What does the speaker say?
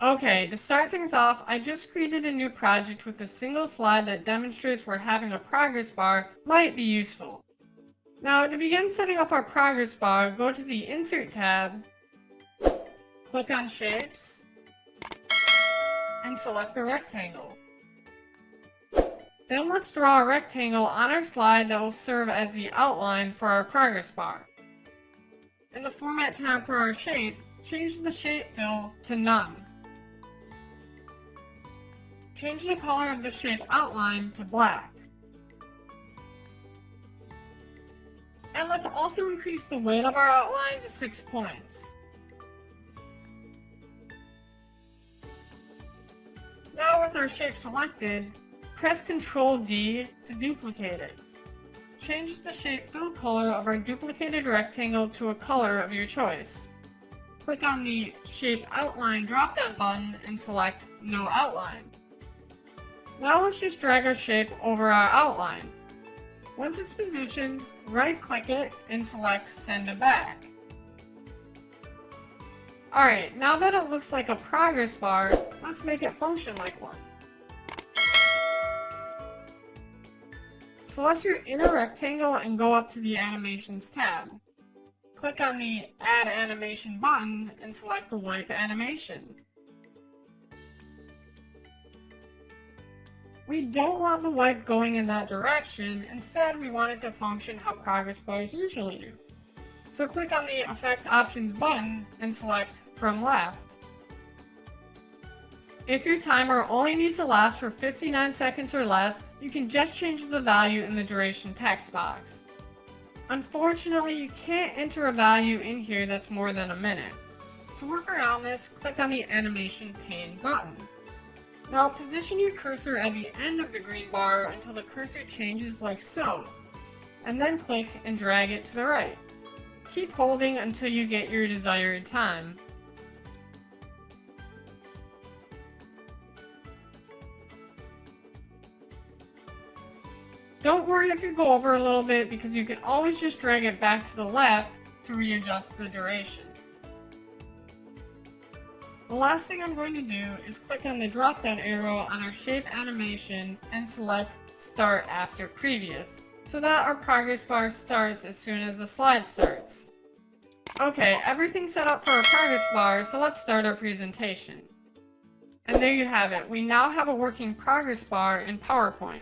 Okay, to start things off, I just created a new project with a single slide that demonstrates where having a progress bar might be useful. Now, to begin setting up our progress bar, go to the Insert tab, click on Shapes, and select the rectangle. Then let's draw a rectangle on our slide that will serve as the outline for our progress bar. In the Format tab for our shape, change the shape fill to None. Change the color of the shape outline to black. And let's also increase the weight of our outline to 6 points. Now with our shape selected, press Ctrl D to duplicate it. Change the shape fill color of our duplicated rectangle to a color of your choice. Click on the Shape Outline drop-down button and select No Outline. Now let's just drag our shape over our outline. Once it's positioned, right-click it and select Send to Back. Alright, now that it looks like a progress bar, let's make it function like one. Select your inner rectangle and go up to the Animations tab. Click on the Add Animation button and select the Wipe Animation. We don't want the wipe going in that direction, instead we want it to function how progress bars usually do. So click on the Effect Options button and select From Left. If your timer only needs to last for 59 seconds or less, you can just change the value in the duration text box. Unfortunately, you can't enter a value in here that's more than a minute. To work around this, click on the Animation Pane button. Now position your cursor at the end of the green bar until the cursor changes like so, and then click and drag it to the right. Keep holding until you get your desired time. Don't worry if you go over a little bit because you can always just drag it back to the left to readjust the duration. The last thing I'm going to do is click on the drop-down arrow on our shape animation and select Start After Previous, so that our progress bar starts as soon as the slide starts. Okay, everything's set up for our progress bar, so let's start our presentation. And there you have it, we now have a working progress bar in PowerPoint.